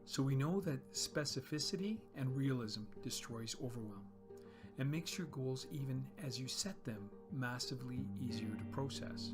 So we know that specificity and realism destroys overwhelm and makes your goals, even as you set them, massively easier to process.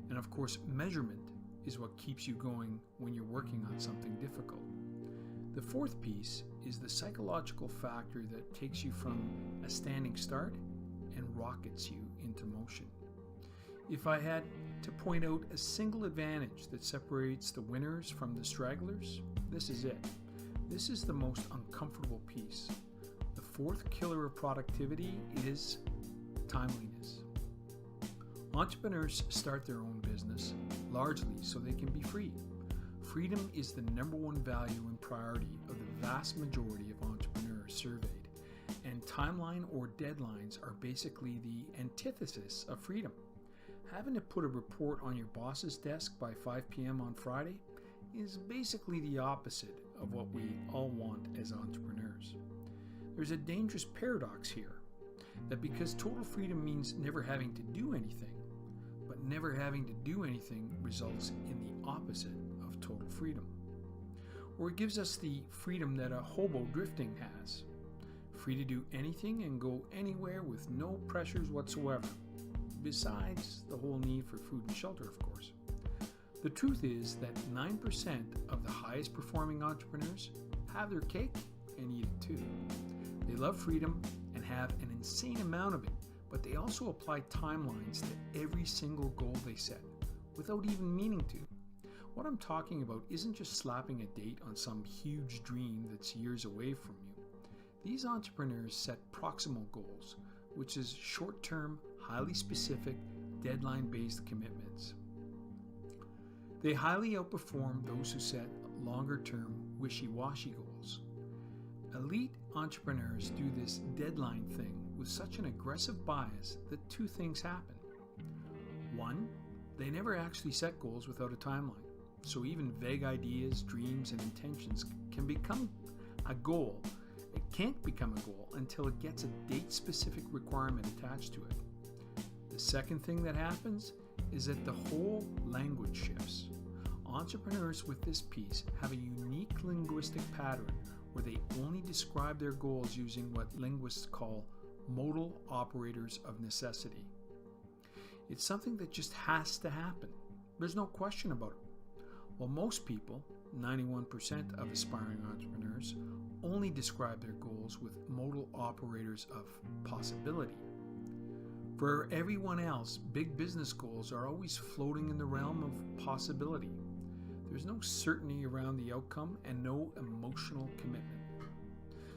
And of course, measurement is what keeps you going when you're working on something difficult. The fourth piece is the psychological factor that takes you from a standing start and rockets you into motion. If I had to point out a single advantage that separates the winners from the stragglers, this is it. This is the most uncomfortable piece. The fourth killer of productivity is timeliness. Entrepreneurs start their own business largely so they can be free. Freedom is the number one value and priority of the vast majority of entrepreneurs surveyed, and timeline or deadlines are basically the antithesis of freedom. Having to put a report on your boss's desk by 5 p.m. on Friday is basically the opposite of what we all want as entrepreneurs. There's a dangerous paradox here, that because total freedom means never having to do anything, but never having to do anything results in the opposite of total freedom. Or it gives us the freedom that a hobo drifting has, free to do anything and go anywhere with no pressures whatsoever, besides the whole need for food and shelter, of course. The truth is that 9% of the highest performing entrepreneurs have their cake and eat it too. They love freedom and have an insane amount of it, but they also apply timelines to every single goal they set, without even meaning to. What I'm talking about isn't just slapping a date on some huge dream that's years away from you. These entrepreneurs set proximal goals, which is short-term, highly specific, deadline-based commitments. They highly outperform those who set longer-term, wishy-washy goals. Elite entrepreneurs do this deadline thing with such an aggressive bias that two things happen. One, they never actually set goals without a timeline, so even vague ideas, dreams, and intentions can become a goal. It can't become a goal until it gets a date-specific requirement attached to it. The second thing that happens is that the whole language shifts. Entrepreneurs with this piece have a unique linguistic pattern where they only describe their goals using what linguists call modal operators of necessity. It's something that just has to happen. There's no question about it. While most people, 91% of aspiring entrepreneurs, only describe their goals with modal operators of possibility. For everyone else, big business goals are always floating in the realm of possibility. There's no certainty around the outcome and no emotional commitment.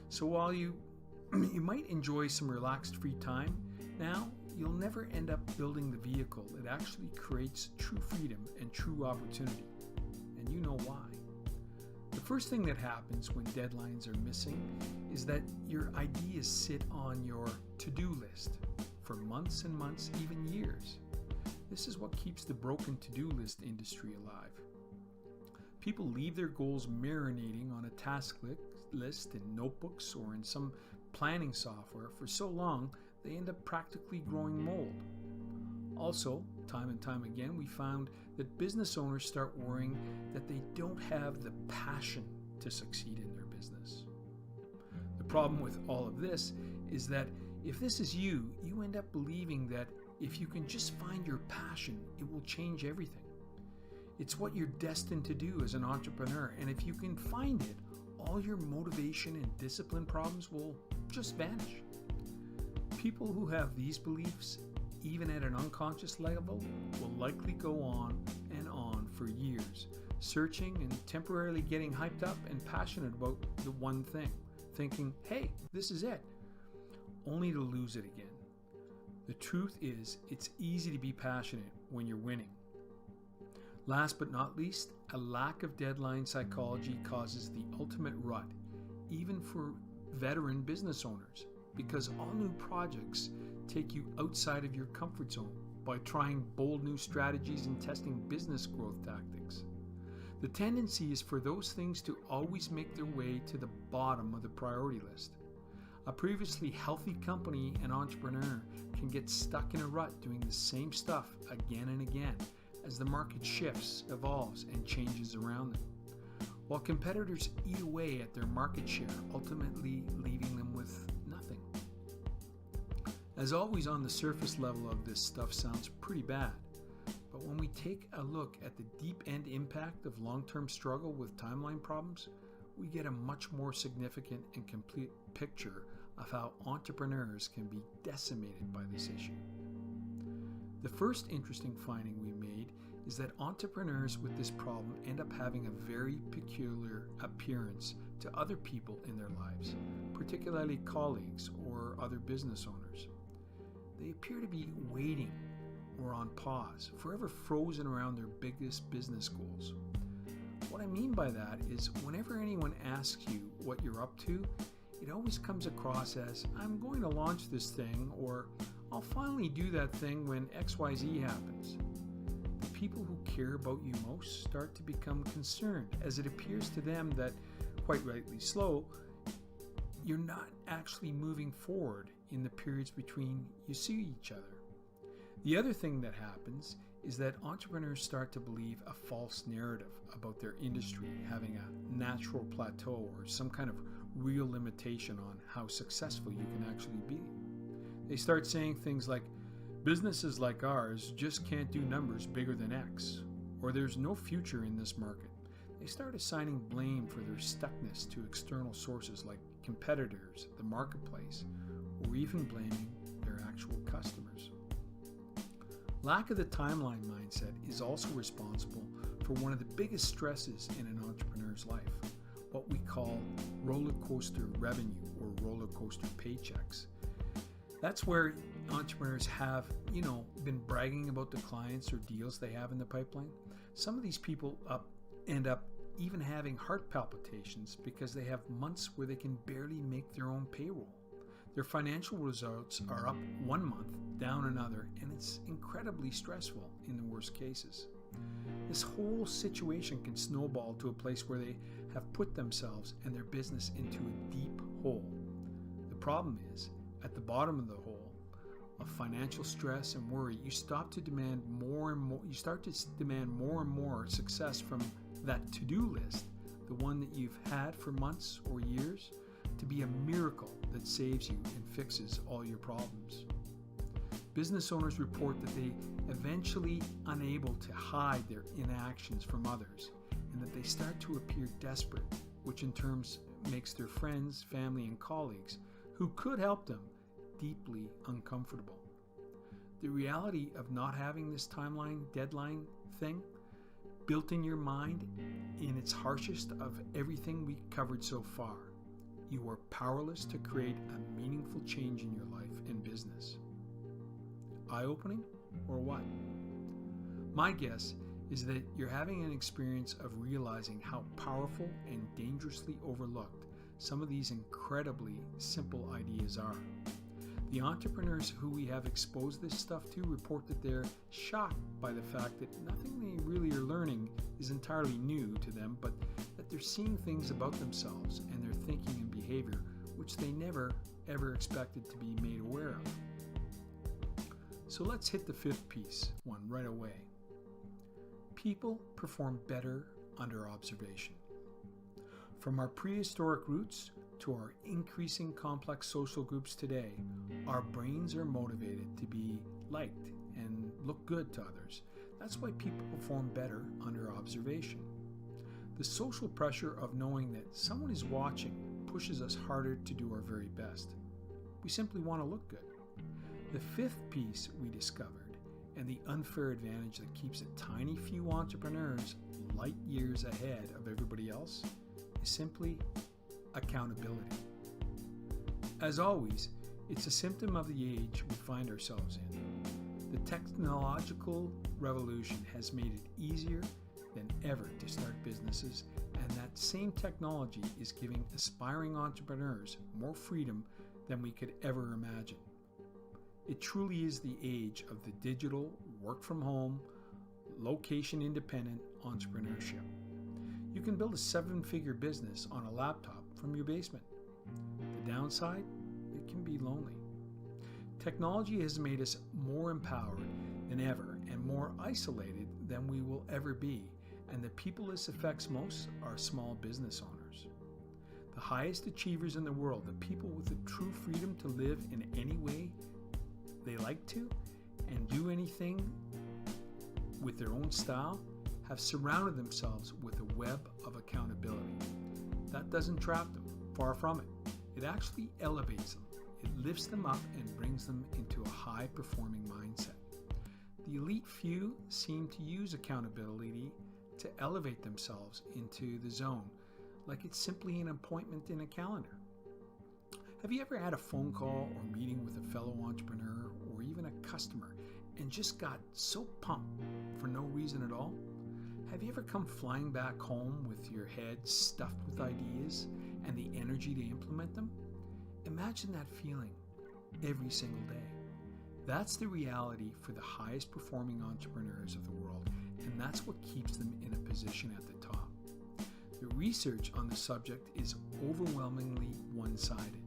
So while you might enjoy some relaxed free time now, you'll never end up building the vehicle that actually creates true freedom and true opportunity. And you know why. The first thing that happens when deadlines are missing is that your ideas sit on your to-do list for months and months, even years. This is what keeps the broken to-do list industry alive. People leave their goals marinating on a task list in notebooks or in some planning software for so long they end up practically growing mold. Also, time and time again, we found that business owners start worrying that they don't have the passion to succeed in their business. The problem with all of this is that if this is you, you end up believing that if you can just find your passion, it will change everything. It's what you're destined to do as an entrepreneur, and if you can find it, all your motivation and discipline problems will just vanish. People who have these beliefs, even at an unconscious level, will likely go on for years, searching and temporarily getting hyped up and passionate about the one thing, thinking, hey, this is it, only to lose it again. The truth is, it's easy to be passionate when you're winning. Last but not least, a lack of deadline psychology causes the ultimate rut, even for veteran business owners, because all new projects take you outside of your comfort zone by trying bold new strategies and testing business growth tactics. The tendency is for those things to always make their way to the bottom of the priority list. A previously healthy company and entrepreneur can get stuck in a rut doing the same stuff again and again as the market shifts, evolves, and changes around them. while competitors eat away at their market share, ultimately leaving them with nothing. As always, on the surface level of this stuff sounds pretty bad, but when we take a look at the deep end impact of long-term struggle with timeline problems, we get a much more significant and complete picture of how entrepreneurs can be decimated by this issue. The first interesting finding we made is that entrepreneurs with this problem end up having a very peculiar appearance to other people in their lives, particularly colleagues or other business owners. They appear to be waiting or on pause, forever frozen around their biggest business goals. What I mean by that is whenever anyone asks you what you're up to, it always comes across as, I'm going to launch this thing, or I'll finally do that thing when XYZ happens. The people who care about you most start to become concerned, as it appears to them that, quite rightly so, you're not actually moving forward in the periods between you see each other. The other thing that happens is that entrepreneurs start to believe a false narrative about their industry having a natural plateau or some kind of real limitation on how successful you can actually be. They start saying things like, businesses like ours just can't do numbers bigger than X, or there's no future in this market. They start assigning blame for their stuckness to external sources like competitors, the marketplace, or even blaming their actual customers. Lack of the timeline mindset is also responsible for one of the biggest stresses in an entrepreneur's life, what we call roller coaster revenue or roller coaster paychecks. That's where entrepreneurs have, been bragging about the clients or deals they have in the pipeline. Some of these people end up even having heart palpitations because they have months where they can barely make their own payroll. Their financial results are up one month, down another, and it's incredibly stressful in the worst cases. This whole situation can snowball to a place where they have put themselves and their business into a deep hole. The problem is, at the bottom of the hole of financial stress and worry, you start to demand more and more success from that to-do list, the one that you've had for months or years, to be a miracle that saves you and fixes all your problems. Business owners report that they eventually unable to hide their inactions from others, and that they start to appear desperate, which in turn makes their friends, family, and colleagues who could help them deeply uncomfortable. The reality of not having this deadline thing built in your mind in its harshest of everything we covered so far. You are powerless to create a meaningful change in your life and business. Eye-opening or what? My guess is that you're having an experience of realizing how powerful and dangerously overlooked some of these incredibly simple ideas are. The entrepreneurs who we have exposed this stuff to report that they're shocked by the fact that nothing they really are learning is entirely new to them, but that they're seeing things about themselves and their thinking and behavior which they never ever expected to be made aware of. So let's hit the fifth piece one right away. People perform better under observation. From our prehistoric roots to our increasing complex social groups today, our brains are motivated to be liked and look good to others. That's why people perform better under observation. The social pressure of knowing that someone is watching pushes us harder to do our very best. We simply want to look good. The fifth piece we discovered, and the unfair advantage that keeps a tiny few entrepreneurs light years ahead of everybody else, is simply accountability. As always, it's a symptom of the age we find ourselves in. The technological revolution has made it easier than ever to start businesses, and that same technology is giving aspiring entrepreneurs more freedom than we could ever imagine. It truly is the age of the digital, work-from-home, location-independent entrepreneurship. You can build a 7-figure business on a laptop from your basement. The downside? It can be lonely. Technology has made us more empowered than ever and more isolated than we will ever be, and the people this affects most are small business owners. The highest achievers in the world, the people with the true freedom to live in any way they like to and do anything with their own style, have surrounded themselves with a web of accountability. That doesn't trap them, far from it. It actually elevates them. It lifts them up and brings them into a high-performing mindset. The elite few seem to use accountability to elevate themselves into the zone, like it's simply an appointment in a calendar. Have you ever had a phone call or meeting with a fellow entrepreneur or even a customer and just got so pumped for no reason at all? Have you ever come flying back home with your head stuffed with ideas and the energy to implement them? Imagine that feeling every single day. That's the reality for the highest performing entrepreneurs of the world, and that's what keeps them in a position at the top. The research on the subject is overwhelmingly one-sided.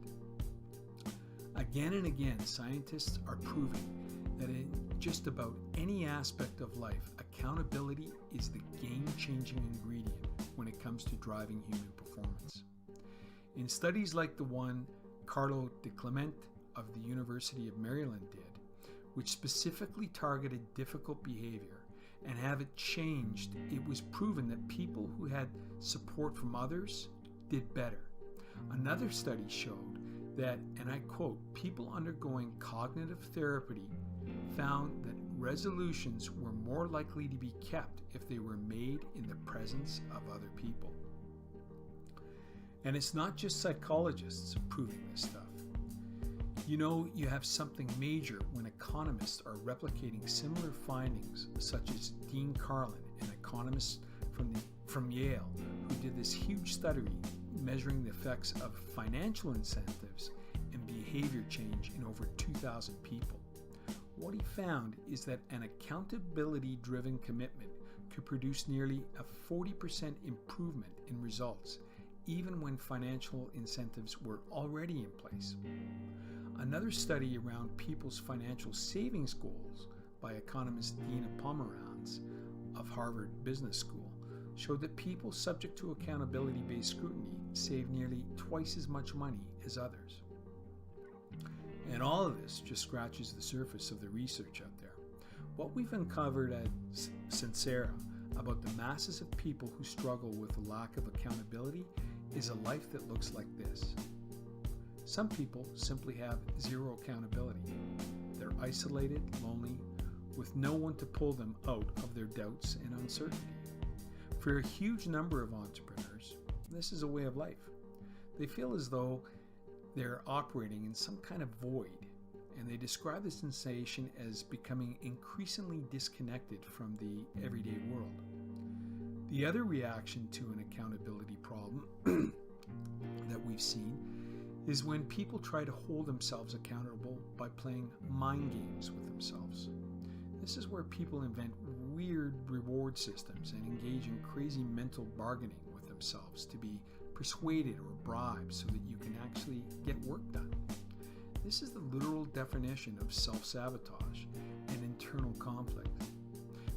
Again and again, scientists are proving that in just about any aspect of life, accountability is the game-changing ingredient when it comes to driving human performance. In studies like the one Carlo Di Clement of the University of Maryland did, which specifically targeted difficult behavior and have it changed, it was proven that people who had support from others did better. Another study showed that, and I quote, people undergoing cognitive therapy found that resolutions were more likely to be kept if they were made in the presence of other people. And it's not just psychologists proving this stuff. You know, you have something major when economists are replicating similar findings, such as Dean Carlin, an economist from Yale, who did this huge study measuring the effects of financial incentives and behavior change in over 2,000 people. What he found is that an accountability-driven commitment could produce nearly a 40% improvement in results, even when financial incentives were already in place. Another study around people's financial savings goals by economist Dina Pomerantz of Harvard Business School showed that people subject to accountability-based scrutiny save nearly twice as much money as others. And all of this just scratches the surface of the research out there. What we've uncovered at Sincera about the masses of people who struggle with a lack of accountability is a life that looks like this. Some people simply have zero accountability. They're isolated, lonely, with no one to pull them out of their doubts and uncertainty. For a huge number of entrepreneurs, this is a way of life. They feel as though they're operating in some kind of void, and they describe the sensation as becoming increasingly disconnected from the everyday world. The other reaction to an accountability problem that we've seen is when people try to hold themselves accountable by playing mind games with themselves. This is where people invent weird reward systems and engage in crazy mental bargaining with themselves to be persuaded or bribed so that you can actually get work done. This is the literal definition of self-sabotage and internal conflict.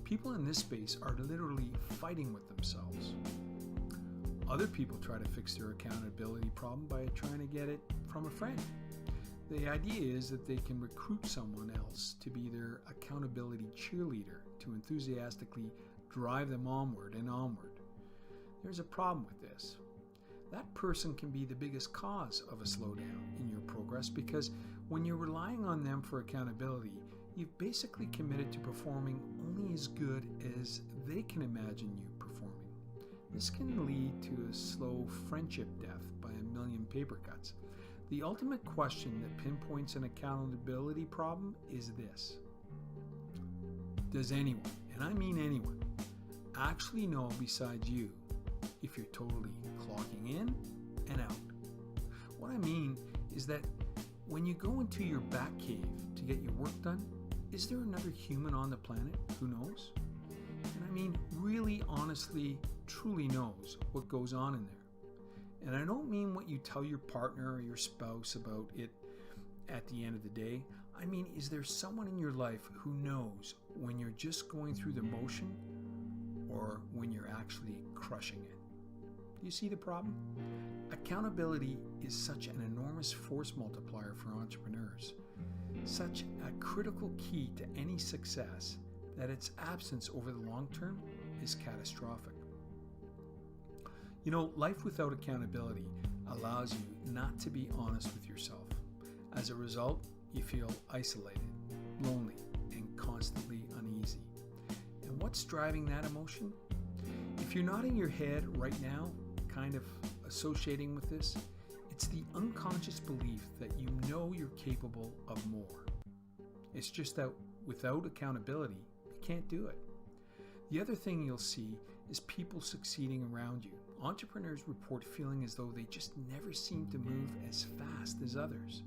People in this space are literally fighting with themselves. Other people try to fix their accountability problem by trying to get it from a friend. The idea is that they can recruit someone else to be their accountability cheerleader to enthusiastically drive them onward and onward. There's a problem with this. That person can be the biggest cause of a slowdown in your progress because when you're relying on them for accountability, you've basically committed to performing only as good as they can imagine you performing. This can lead to a slow friendship death by a million paper cuts. The ultimate question that pinpoints an accountability problem is this: does anyone, and I mean anyone, actually know besides you if you're totally clocking in and out? What I mean is that when you go into your back cave to get your work done, is there another human on the planet who knows? And I mean really honestly, truly knows what goes on in there. And I don't mean what you tell your partner or your spouse about it at the end of the day. I mean, is there someone in your life who knows when you're just going through the motion or when you're actually crushing it. You see the problem? Accountability is such an enormous force multiplier for entrepreneurs, such a critical key to any success that its absence over the long term is catastrophic. You know, life without accountability allows you not to be honest with yourself. As a result, you feel isolated, lonely, and constantly uneasy. And what's driving that emotion? If you're nodding your head right now, kind of associating with this, it's the unconscious belief that you know you're capable of more. It's just that without accountability, you can't do it. The other thing you'll see is people succeeding around you. Entrepreneurs report feeling as though they just never seem to move as fast as others.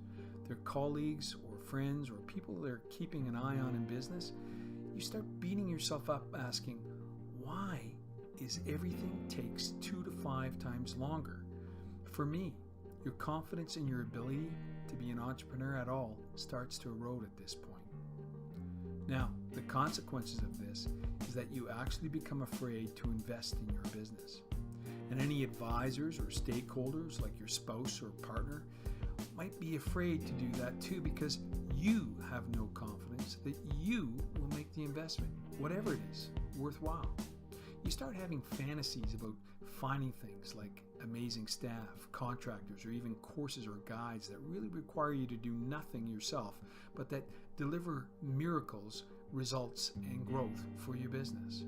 Their colleagues or friends or people they're keeping an eye on in business, you start beating yourself up asking, why is everything takes 2 to 5 times longer? For me, your confidence in your ability to be an entrepreneur at all starts to erode at this point. Now, the consequences of this is that you actually become afraid to invest in your business. And any advisors or stakeholders like your spouse or partner might be afraid to do that too, because you have no confidence that you will make the investment, whatever it is, worthwhile. You start having fantasies about finding things like amazing staff, contractors, or even courses or guides that really require you to do nothing yourself, but that deliver miracles, results, and growth for your business.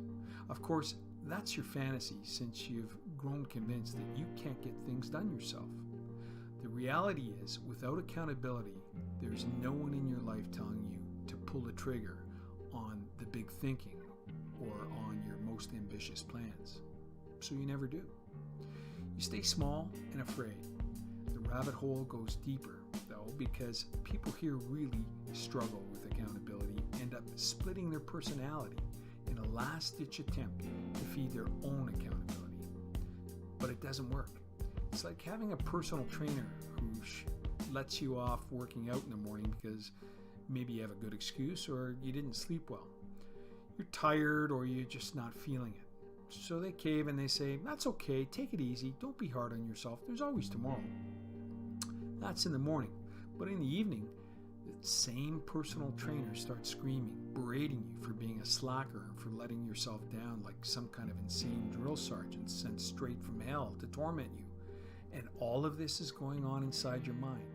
Of course, that's your fantasy since you've grown convinced that you can't get things done yourself. The reality is, without accountability, there's no one in your life telling you to pull the trigger on the big thinking or on your most ambitious plans. So you never do. You stay small and afraid. The rabbit hole goes deeper, though, because people here really struggle with accountability, end up splitting their personality in a last-ditch attempt to feed their own accountability. But it doesn't work. It's like having a personal trainer who lets you off working out in the morning because maybe you have a good excuse or you didn't sleep well. You're tired or you're just not feeling it. So they cave and they say, that's okay, take it easy, don't be hard on yourself, there's always tomorrow. That's in the morning. But in the evening, the same personal trainer starts screaming, berating you for being a slacker and for letting yourself down like some kind of insane drill sergeant sent straight from hell to torment you. And all of this is going on inside your mind,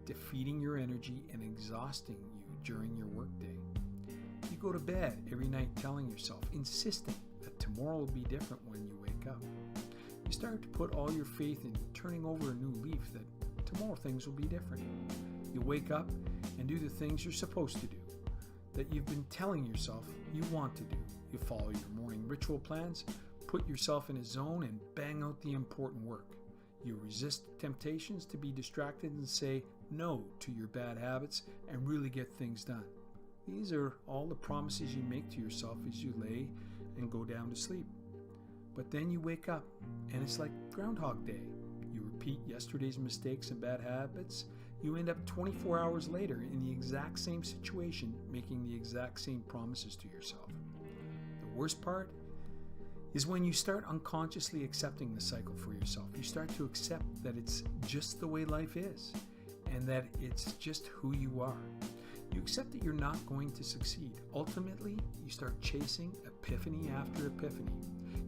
defeating your energy and exhausting you during your workday. You go to bed every night telling yourself, insisting that tomorrow will be different when you wake up. You start to put all your faith in turning over a new leaf that tomorrow things will be different. You wake up and do the things you're supposed to do, that you've been telling yourself you want to do. You follow your morning ritual plans, put yourself in a zone and bang out the important work. You resist temptations to be distracted and say no to your bad habits and really get things done. These are all the promises you make to yourself as you lay and go down to sleep. But then you wake up and it's like Groundhog Day. You repeat yesterday's mistakes and bad habits. You end up 24 hours later in the exact same situation, making the exact same promises to yourself. The worst part is when you start unconsciously accepting the cycle for yourself. You start to accept that it's just the way life is and that it's just who you are. You accept that you're not going to succeed. Ultimately, you start chasing epiphany after epiphany.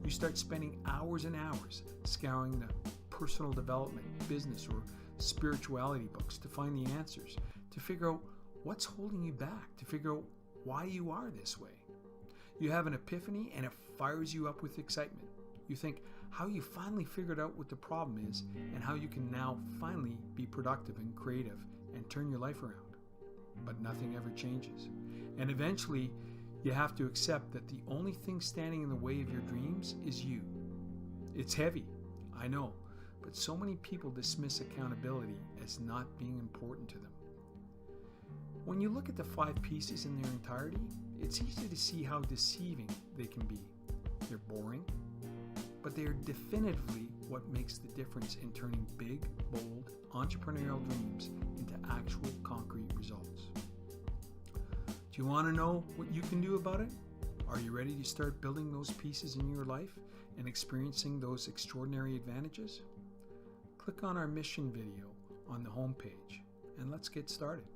You start spending hours and hours scouring the personal development, business, or spirituality books to find the answers, to figure out what's holding you back, to figure out why you are this way. You have an epiphany and it fires you up with excitement. You think how you finally figured out what the problem is and how you can now finally be productive and creative and turn your life around. But nothing ever changes. And eventually, you have to accept that the only thing standing in the way of your dreams is you. It's heavy, I know, but so many people dismiss accountability as not being important to them. When you look at the 5 pieces in their entirety, it's easy to see how deceiving they can be. They're boring, but they are definitively what makes the difference in turning big, bold, entrepreneurial dreams into actual concrete results. Do you want to know what you can do about it? Are you ready to start building those pieces in your life and experiencing those extraordinary advantages? Click on our mission video on the homepage and let's get started.